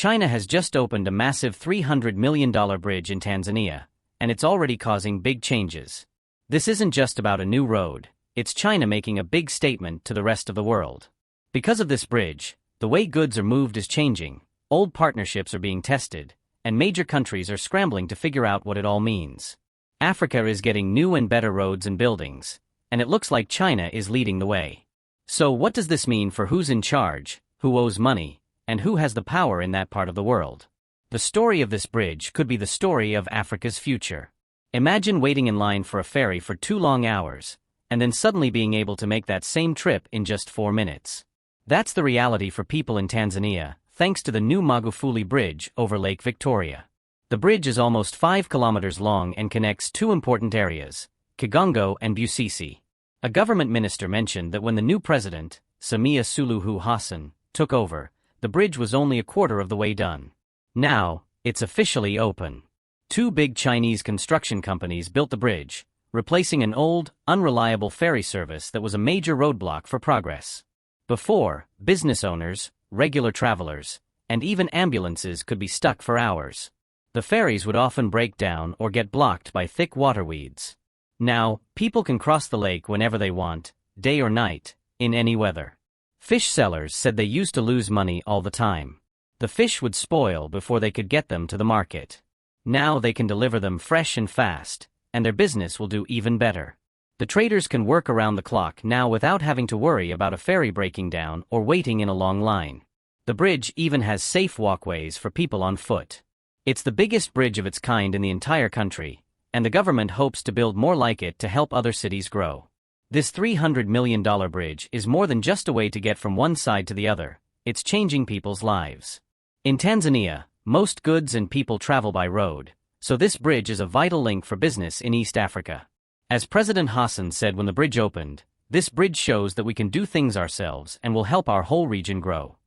China has just opened a massive $300 million bridge in Tanzania, and it's already causing big changes. This isn't just about a new road, it's China making a big statement to the rest of the world. Because of this bridge, the way goods are moved is changing, old partnerships are being tested, and major countries are scrambling to figure out what it all means. Africa is getting new and better roads and buildings, and it looks like China is leading the way. So what does this mean for who's in charge, who owes money, and who has the power in that part of the world? The story of this bridge could be the story of Africa's future. Imagine waiting in line for a ferry for 2 long hours, and then suddenly being able to make that same trip in just 4 minutes. That's the reality for people in Tanzania, thanks to the new Magufuli Bridge over Lake Victoria. The bridge is almost 5 kilometers long and connects 2 important areas, Kigongo and Busisi. A government minister mentioned that when the new president, Samia Suluhu Hassan, took over, the bridge was only a quarter of the way done. Now, it's officially open. 2 big Chinese construction companies built the bridge, replacing an old, unreliable ferry service that was a major roadblock for progress. Before, business owners, regular travelers, and even ambulances could be stuck for hours. The ferries would often break down or get blocked by thick waterweeds. Now, people can cross the lake whenever they want, day or night, in any weather. Fish sellers said they used to lose money all the time. The fish would spoil before they could get them to the market. Now they can deliver them fresh and fast, and their business will do even better. The traders can work around the clock now without having to worry about a ferry breaking down or waiting in a long line. The bridge even has safe walkways for people on foot. It's the biggest bridge of its kind in the entire country, and the government hopes to build more like it to help other cities grow. This $300 million bridge is more than just a way to get from one side to the other, it's changing people's lives. In Tanzania, most goods and people travel by road, so this bridge is a vital link for business in East Africa. As President Hassan said when the bridge opened, this bridge shows that we can do things ourselves and will help our whole region grow.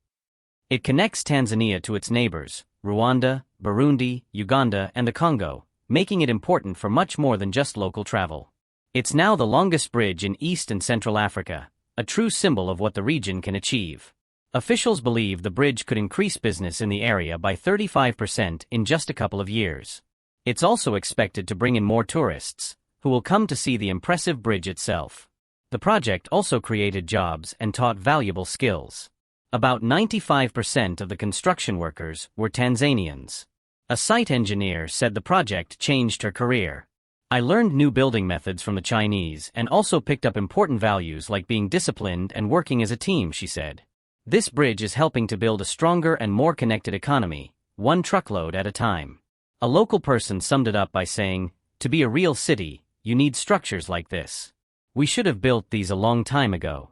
It connects Tanzania to its neighbors, Rwanda, Burundi, Uganda, and the Congo, making it important for much more than just local travel. It's now the longest bridge in East and Central Africa, a true symbol of what the region can achieve. Officials believe the bridge could increase business in the area by 35% in just a couple of years. It's also expected to bring in more tourists, who will come to see the impressive bridge itself. The project also created jobs and taught valuable skills. About 95% of the construction workers were Tanzanians. A site engineer said the project changed her career. I learned new building methods from the Chinese and also picked up important values like being disciplined and working as a team, she said. This bridge is helping to build a stronger and more connected economy, one truckload at a time. A local person summed it up by saying, "To be a real city, you need structures like this. We should have built these a long time ago."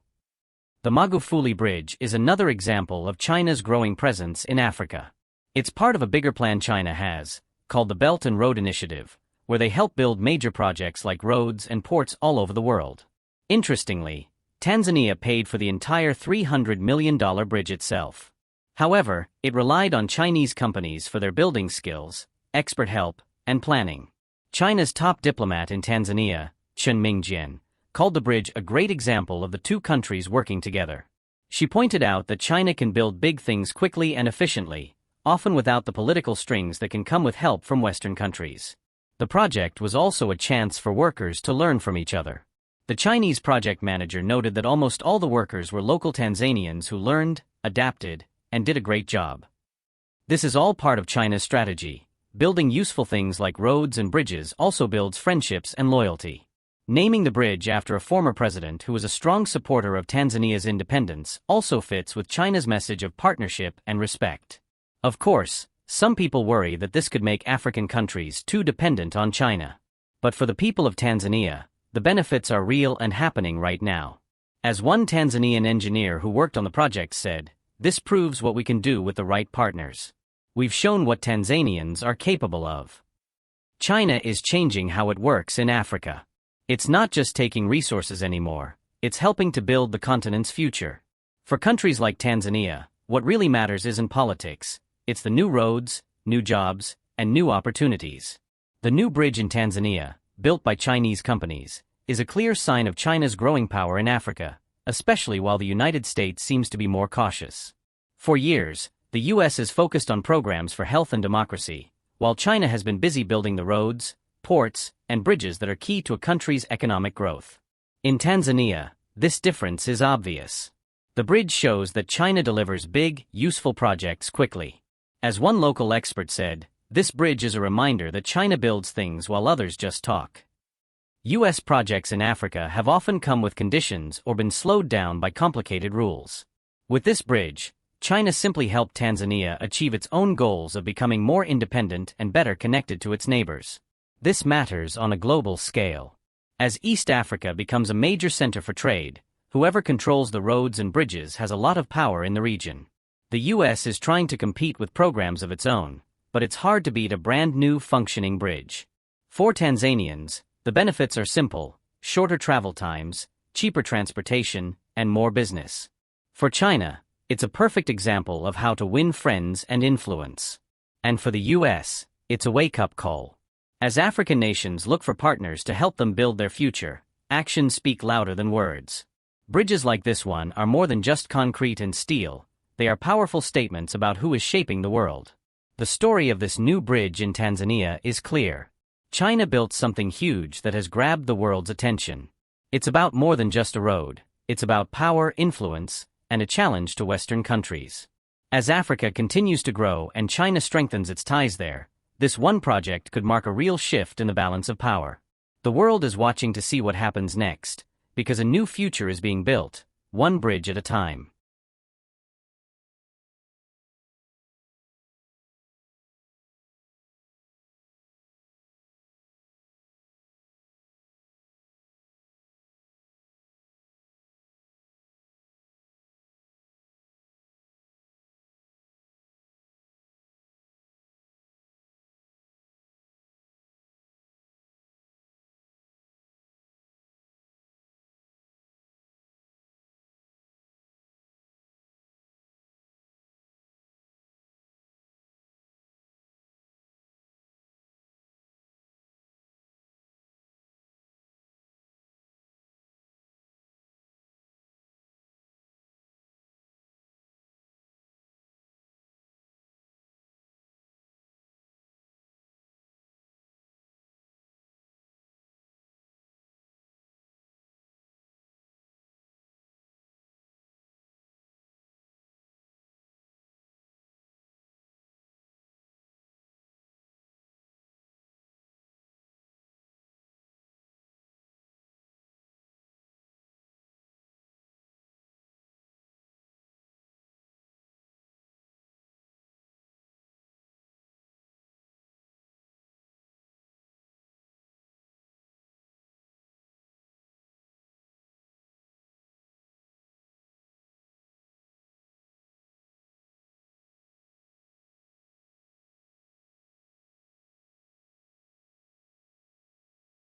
The Magufuli Bridge is another example of China's growing presence in Africa. It's part of a bigger plan China has, called the Belt and Road Initiative, where they help build major projects like roads and ports all over the world. Interestingly, Tanzania paid for the entire $300 million bridge itself. However, it relied on Chinese companies for their building skills, expert help, and planning. China's top diplomat in Tanzania, Chen Mingjian, called the bridge a great example of the 2 countries working together. She pointed out that China can build big things quickly and efficiently, often without the political strings that can come with help from Western countries. The project was also a chance for workers to learn from each other. The Chinese project manager noted that almost all the workers were local Tanzanians who learned, adapted, and did a great job. This is all part of China's strategy. Building useful things like roads and bridges also builds friendships and loyalty. Naming the bridge after a former president who was a strong supporter of Tanzania's independence also fits with China's message of partnership and respect. Of course, some people worry that this could make African countries too dependent on China. But for the people of Tanzania, the benefits are real and happening right now. As one Tanzanian engineer who worked on the project said, "This proves what we can do with the right partners. We've shown what Tanzanians are capable of." China is changing how it works in Africa. It's not just taking resources anymore, it's helping to build the continent's future. For countries like Tanzania, what really matters isn't politics, it's the new roads, new jobs, and new opportunities. The new bridge in Tanzania, built by Chinese companies, is a clear sign of China's growing power in Africa, especially while the United States seems to be more cautious. For years, The US is focused on programs for health and democracy, while China has been busy building the roads, ports, and bridges that are key to a country's economic growth. In Tanzania, this difference is obvious. The bridge shows that China delivers big, useful projects quickly. As one local expert said, this bridge is a reminder that China builds things while others just talk. US projects in Africa have often come with conditions or been slowed down by complicated rules. With this bridge, China simply helped Tanzania achieve its own goals of becoming more independent and better connected to its neighbors. This matters on a global scale. As East Africa becomes a major center for trade, whoever controls the roads and bridges has a lot of power in the region. The US is trying to compete with programs of its own, but it's hard to beat a brand new functioning bridge. For Tanzanians, the benefits are simple: shorter travel times, cheaper transportation, and more business. For China, it's a perfect example of how to win friends and influence. And for the US, it's a wake-up call. As African nations look for partners to help them build their future, actions speak louder than words. Bridges like this one are more than just concrete and steel, they are powerful statements about who is shaping the world. The story of this new bridge in Tanzania is clear. China built something huge that has grabbed the world's attention. It's about more than just a road, it's about power, influence, and a challenge to Western countries. As Africa continues to grow and China strengthens its ties there, this one project could mark a real shift in the balance of power. The world is watching to see what happens next, because a new future is being built, one bridge at a time.